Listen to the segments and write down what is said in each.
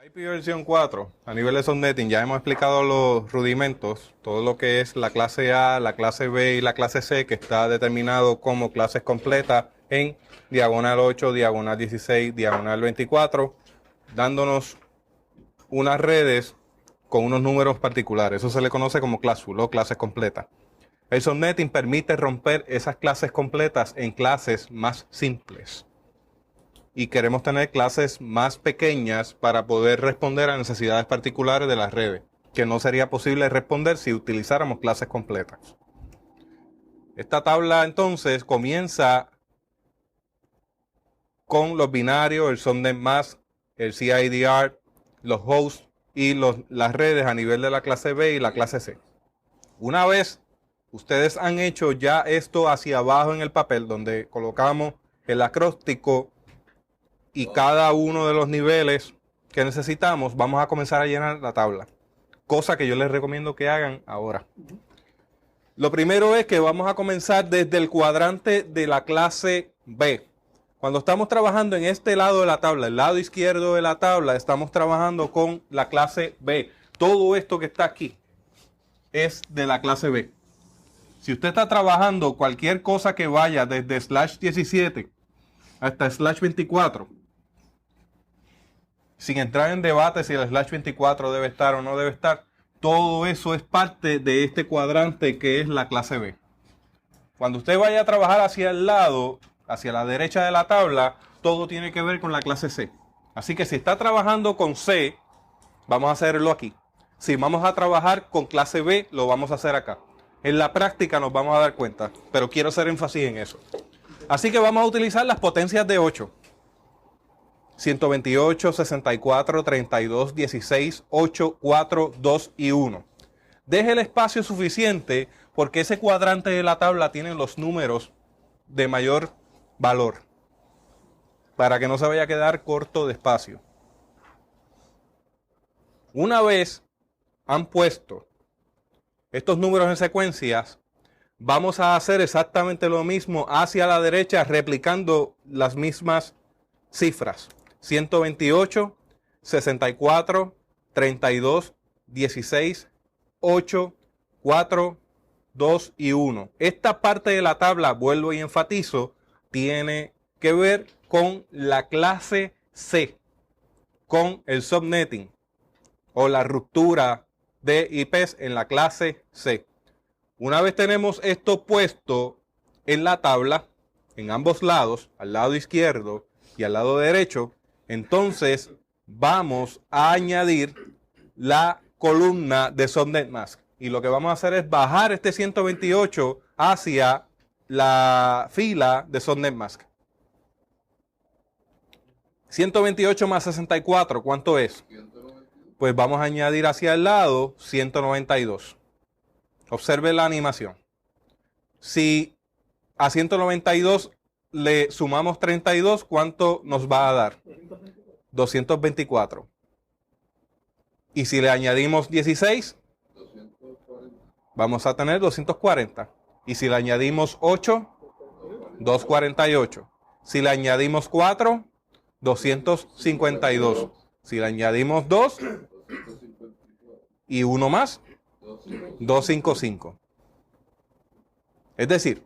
IP versión 4, a nivel de subnetting, ya hemos explicado los rudimentos, todo lo que es la clase A, la clase B y la clase C, que está determinado como clases completas en diagonal 8, diagonal 16, diagonal 24, dándonos unas redes con unos números particulares. Eso se le conoce como classful o clases completas. El subnetting permite romper esas clases completas en clases más simples. Y queremos tener clases más pequeñas para poder responder a necesidades particulares de las redes, que no sería posible responder si utilizáramos clases completas. Esta tabla entonces comienza con los binarios, el subnet mask, el CIDR, los hosts y las redes a nivel de la clase B y la clase C. Una vez ustedes han hecho ya esto hacia abajo en el papel, donde colocamos el acróstico y cada uno de los niveles que necesitamos, vamos a comenzar a llenar la tabla. Cosa que yo les recomiendo que hagan ahora. Lo primero es que vamos a comenzar desde el cuadrante de la clase B. Cuando estamos trabajando en este lado de la tabla, el lado izquierdo de la tabla, estamos trabajando con la clase B. Todo esto que está aquí es de la clase B. Si usted está trabajando cualquier cosa que vaya desde /17 hasta /24, sin entrar en debate si el /24 debe estar o no debe estar, todo eso es parte de este cuadrante que es la clase B. Cuando usted vaya a trabajar hacia el lado, hacia la derecha de la tabla, todo tiene que ver con la clase C. Así que si está trabajando con C, vamos a hacerlo aquí. Si vamos a trabajar con clase B, lo vamos a hacer acá. En la práctica nos vamos a dar cuenta, pero quiero hacer énfasis en eso. Así que vamos a utilizar las potencias de 8. 128, 64, 32, 16, 8, 4, 2 y 1. Deje el espacio suficiente porque ese cuadrante de la tabla tiene los números de mayor valor para que no se vaya a quedar corto de espacio. Una vez han puesto estos números en secuencias, vamos a hacer exactamente lo mismo hacia la derecha replicando las mismas cifras. 128, 64, 32, 16, 8, 4, 2 y 1. Esta parte de la tabla, vuelvo y enfatizo, tiene que ver con la clase C, con el subnetting o la ruptura de IPs en la clase C. Una vez tenemos esto puesto en la tabla, en ambos lados, al lado izquierdo y al lado derecho, entonces vamos a añadir la columna de subnet mask. Y lo que vamos a hacer es bajar este 128 hacia la fila de subnet mask. 128 más 64, ¿cuánto es? Pues vamos a añadir hacia el lado 192. Observe la animación. Si a 192 le sumamos 32, ¿cuánto nos va a dar? 224. Y si le añadimos 16, vamos a tener 240. Y si le añadimos 8, 248. Si le añadimos 4, 252. Si le añadimos 2 y uno más, 255. Es decir,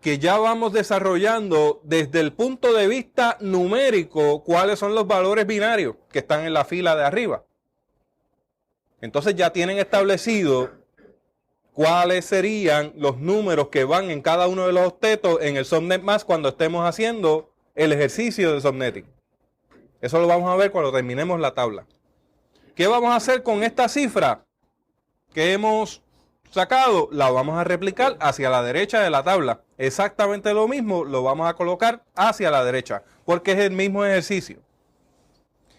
que ya vamos desarrollando desde el punto de vista numérico cuáles son los valores binarios que están en la fila de arriba. Entonces ya tienen establecido cuáles serían los números que van en cada uno de los octetos en el subnet mask cuando estemos haciendo el ejercicio de subnetting. Eso lo vamos a ver cuando terminemos la tabla. ¿Qué vamos a hacer con esta cifra que hemos sacado? La vamos a replicar hacia la derecha de la tabla. Exactamente lo mismo lo vamos a colocar hacia la derecha, porque es el mismo ejercicio.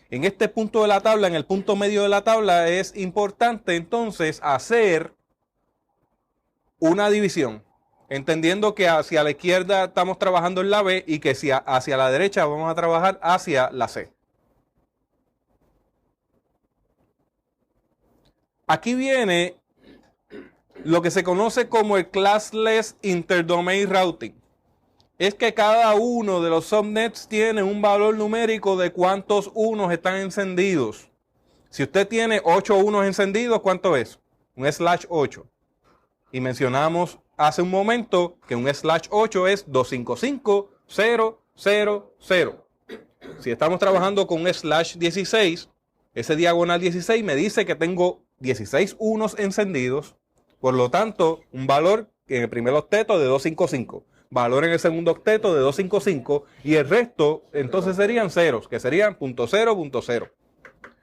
En este punto de la tabla, en el punto medio de la tabla, es importante entonces hacer una división, entendiendo que hacia la izquierda estamos trabajando en la B y que hacia la derecha vamos a trabajar hacia la C. Aquí viene lo que se conoce como el Classless Interdomain Routing. es que cada uno de los subnets tiene un valor numérico de cuántos unos están encendidos. Si usted tiene 8 unos encendidos, ¿cuánto es? Un slash 8. Y mencionamos hace un momento que un slash 8 es 255.000. Si estamos trabajando con un slash 16, ese diagonal 16 me dice que tengo 16 unos encendidos, por lo tanto, un valor en el primer octeto de 255, valor en el segundo octeto de 255, y el resto entonces serían ceros, que serían .0.0.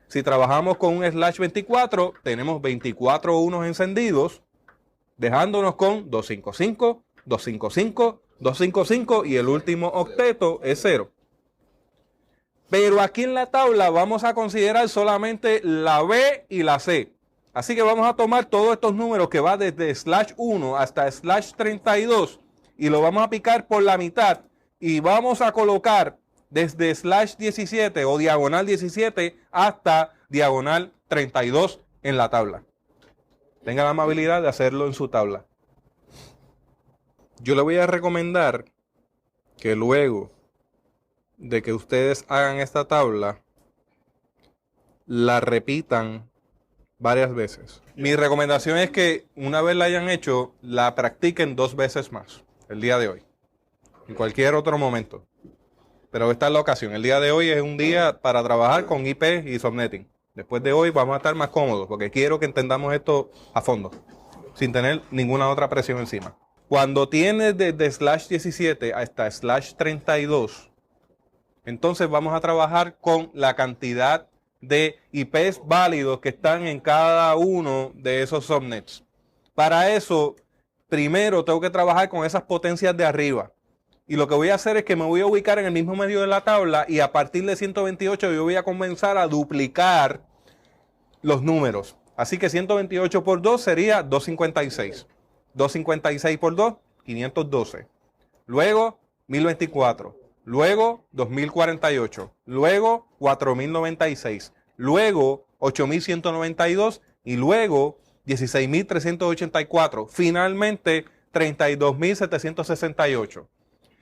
Si trabajamos con un slash 24, tenemos 24 unos encendidos, dejándonos con 255, 255, 255 y el último octeto es 0. Pero aquí en la tabla vamos a considerar solamente la B y la C. Así que vamos a tomar todos estos números que va desde slash 1 hasta slash 32 y lo vamos a picar por la mitad y vamos a colocar desde slash 17 o diagonal 17 hasta diagonal 32 en la tabla. Tenga la amabilidad de hacerlo en su tabla. Yo le voy a recomendar que luego de que ustedes hagan esta tabla, la repitan varias veces. Mi recomendación es que una vez la hayan hecho, la practiquen 2 veces más el día de hoy, en cualquier otro momento. Pero esta es la ocasión. El día de hoy es un día para trabajar con IP y subnetting. Después de hoy vamos a estar más cómodos porque quiero que entendamos esto a fondo, sin tener ninguna otra presión encima. Cuando tienes desde slash 17 hasta slash 32, entonces vamos a trabajar con la cantidad de IPs válidos que están en cada uno de esos subnets. Para eso, primero tengo que trabajar con esas potencias de arriba. Y lo que voy a hacer es que me voy a ubicar en el mismo medio de la tabla y a partir de 128 yo voy a comenzar a duplicar los números. Así que 128 por 2 sería 256. 256 por 2, 512. Luego, 1024. Luego, 2048. Luego, 4096. Luego, 8192. Y luego, 16384. Finalmente, 32768.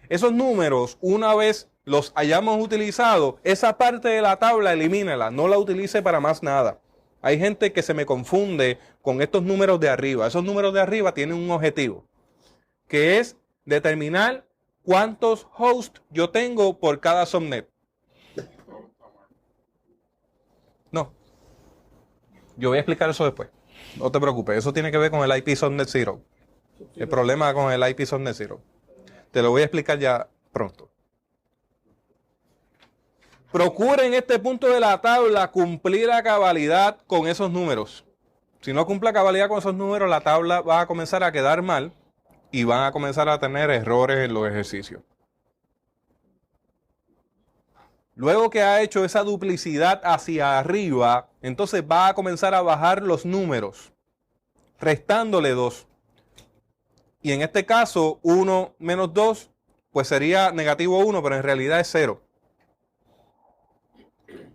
Esos números, una vez los hayamos utilizado, esa parte de la tabla elimínala, no la utilice para más nada. Hay gente que se me confunde con estos números de arriba. Esos números de arriba tienen un objetivo, que es determinar cuántos hosts yo tengo por cada subnet. No, yo voy a explicar eso después. No te preocupes, eso tiene que ver con el IP subnet 0. El problema con el IP subnet 0. Te lo voy a explicar ya pronto. Procura en este punto de la tabla cumplir a cabalidad con esos números. Si no cumple a cabalidad con esos números, la tabla va a comenzar a quedar mal y van a comenzar a tener errores en los ejercicios. Luego que ha hecho esa duplicidad hacia arriba, entonces va a comenzar a bajar los números, restándole 2. Y en este caso, 1 menos 2, pues sería negativo 1, pero en realidad es 0.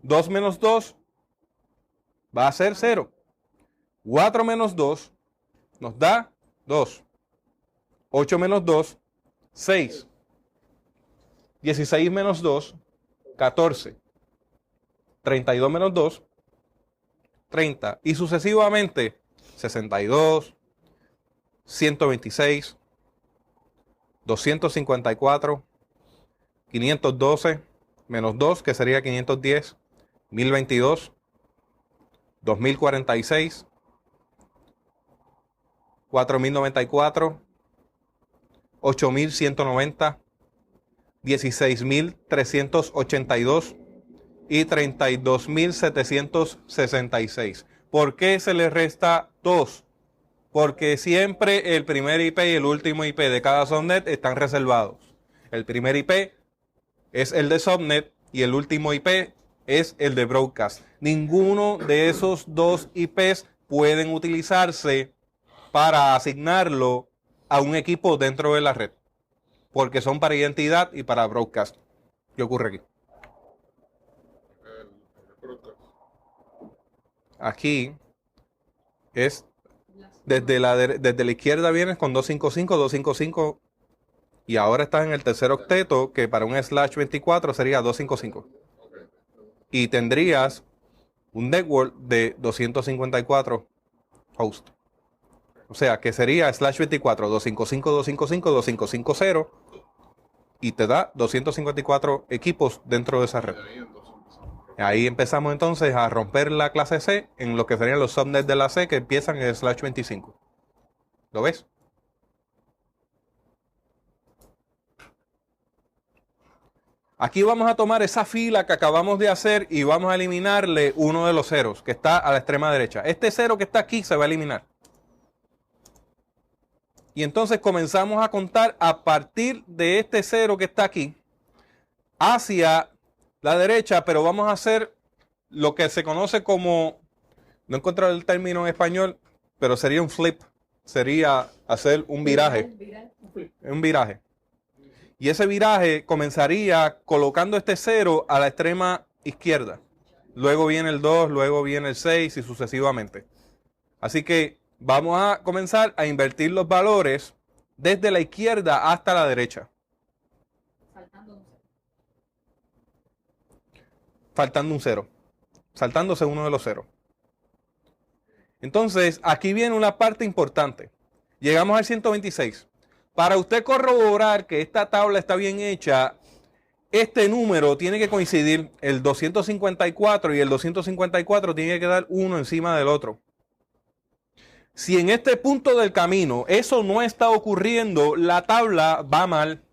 2 menos 2 va a ser 0. 4 menos 2 nos da 2. 8 menos 2, 6. 16 menos 2, 14. 32 menos 2, 30. Y sucesivamente, 62, 126, 254, 512, menos 2, que sería 510, 1022, 2046, 4094, 8190, 16382 y 32766. ¿Por qué se le resta 2? Porque siempre el primer IP y el último IP de cada subnet están reservados. El primer IP es el de subnet y el último IP es el de broadcast. Ninguno de esos dos IPs pueden utilizarse para asignarlo a un equipo dentro de la red, porque son para identidad y para broadcast. ¿Qué ocurre aquí? Aquí es desde la izquierda vienes con 255, 255 Y ahora estás en el tercer octeto, que para un slash 24 sería 255. Y tendrías un network de 254 hosts. O sea, que sería slash 24, 255, 255, 2550, y te da 254 equipos dentro de esa red. Ahí empezamos entonces a romper la clase C en lo que serían los subnets de la C que empiezan en slash 25. ¿Lo ves? Aquí vamos a tomar esa fila que acabamos de hacer y vamos a eliminarle uno de los ceros que está a la extrema derecha. Este cero que está aquí se va a eliminar. Y entonces comenzamos a contar a partir de este cero que está aquí hacia la derecha, pero vamos a hacer lo que se conoce como, no encuentro el término en español, pero sería un flip, sería hacer un viraje. Un viraje. Y ese viraje comenzaría colocando este cero a la extrema izquierda. Luego viene el 2, luego viene el 6 y sucesivamente. Así que vamos a comenzar a invertir los valores desde la izquierda hasta la derecha. Faltando un cero. Saltándose uno de los ceros. Entonces, aquí viene una parte importante. Llegamos al 126. Para usted corroborar que esta tabla está bien hecha, este número tiene que coincidir, el 254 y el 254 tiene que quedar uno encima del otro. Si en este punto del camino eso no está ocurriendo, la tabla va mal.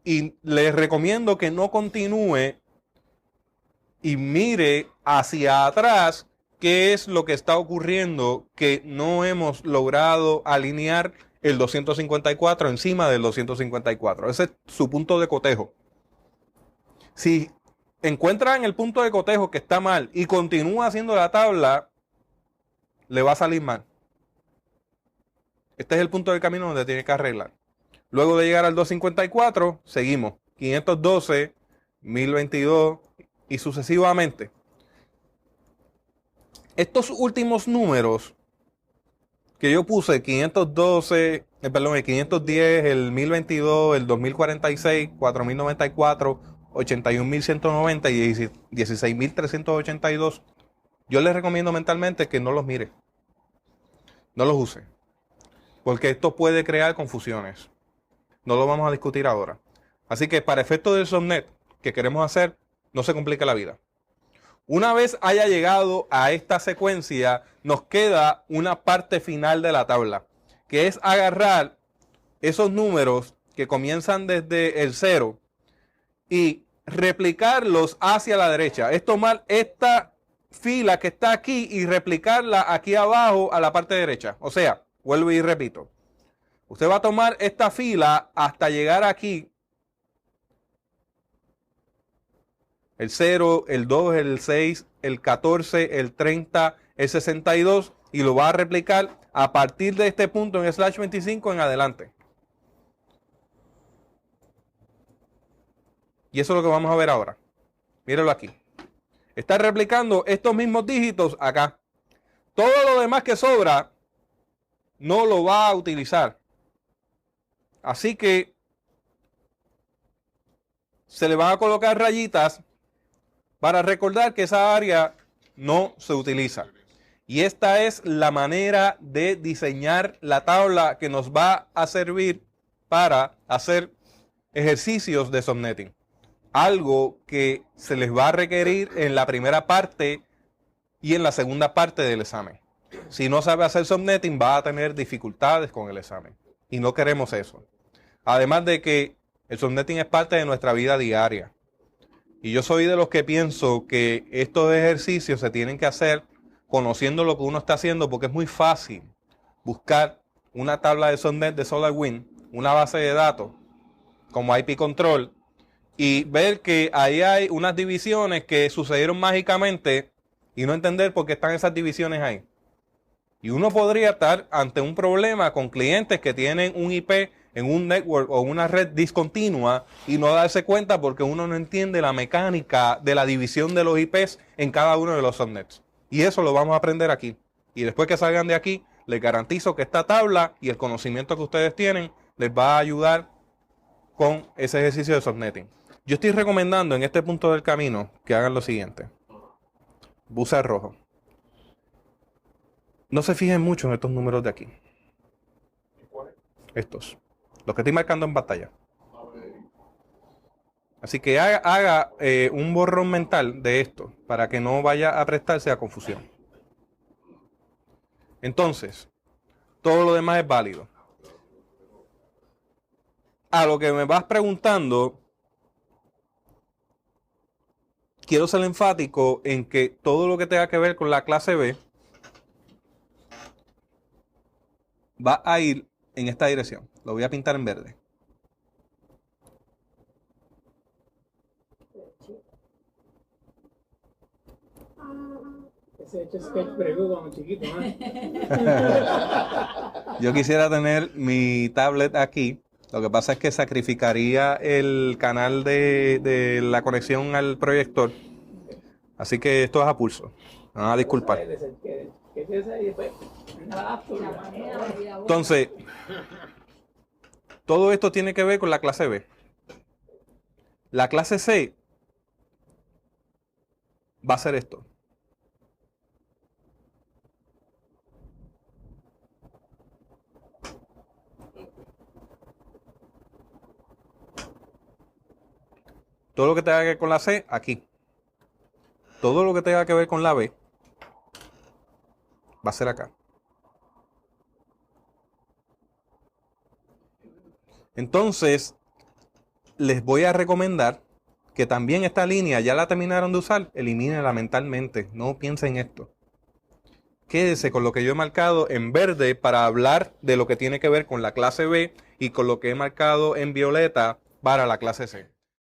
Y les recomiendo que no continúe y mire hacia atrás qué es lo que está ocurriendo, que no hemos logrado alinear el 254 encima del 254. Ese es su punto de cotejo. Si encuentran el punto de cotejo que está mal y continúa haciendo la tabla, le va a salir mal. Este es el punto del camino donde tiene que arreglar. Luego de llegar al 254, seguimos. 512, 1022 y sucesivamente. Estos últimos números que yo puse, 512, el 510, el 1022, el 2046, 4094, 81190 y 16382, yo les recomiendo mentalmente que no los mire. No los use. Porque esto puede crear confusiones. No lo vamos a discutir ahora. Así que para efectos del subnet que queremos hacer, no se complica la vida. Una vez haya llegado a esta secuencia, nos queda una parte final de la tabla, que es agarrar esos números que comienzan desde el 0 y replicarlos hacia la derecha. Es tomar esta fila que está aquí y replicarla aquí abajo a la parte derecha. O sea, vuelvo y repito. Usted va a tomar esta fila hasta llegar aquí. El 0, el 2, el 6, el 14, el 30, el 62 y lo va a replicar a partir de este punto en slash 25 en adelante. Y eso es lo que vamos a ver ahora. Míralo aquí. Está replicando estos mismos dígitos acá. Todo lo demás que sobra no lo va a utilizar. Así que se le van a colocar rayitas para recordar que esa área no se utiliza. Y esta es la manera de diseñar la tabla que nos va a servir para hacer ejercicios de subnetting. Algo que se les va a requerir en la primera parte y en la segunda parte del examen. Si no sabe hacer subnetting, va a tener dificultades con el examen. Y no queremos eso. Además de que el subnetting es parte de nuestra vida diaria. Y yo soy de los que pienso que estos ejercicios se tienen que hacer conociendo lo que uno está haciendo, porque es muy fácil buscar una tabla de subnet de SolarWinds, una base de datos como IP Control, y ver que ahí hay unas divisiones que sucedieron mágicamente y no entender por qué están esas divisiones ahí. Y uno podría estar ante un problema con clientes que tienen un IP en un network o una red discontinua y no darse cuenta porque uno no entiende la mecánica de la división de los IPs en cada uno de los subnets. Y eso lo vamos a aprender aquí. Y después que salgan de aquí, les garantizo que esta tabla y el conocimiento que ustedes tienen les va a ayudar con ese ejercicio de subnetting. Yo estoy recomendando en este punto del camino que hagan lo siguiente. Buzzer rojo. No se fijen mucho en estos números de aquí. Estos. Los que estoy marcando en pantalla. Así que haga un borrón mental de esto para que no vaya a prestarse a confusión. Entonces, todo lo demás es válido. A lo que me vas preguntando, quiero ser enfático en que todo lo que tenga que ver con la clase B va a ir en esta dirección. Lo voy a pintar en verde. Ese hecho sketch preview como chiquito, ¿eh? Yo quisiera tener mi tablet aquí. Lo que pasa es que sacrificaría el canal de la conexión al proyector. Así que esto es a pulso. Me van a disculpar. Entonces, todo esto tiene que ver con la clase B. La clase C va a ser esto. Todo lo que tenga que ver con la C, aquí. Todo lo que tenga que ver con la B, va a ser acá. Entonces, les voy a recomendar que también esta línea, ya la terminaron de usar, elimínenla mentalmente. No piensen en esto. Quédese con lo que yo he marcado en verde para hablar de lo que tiene que ver con la clase B y con lo que he marcado en violeta para la clase C.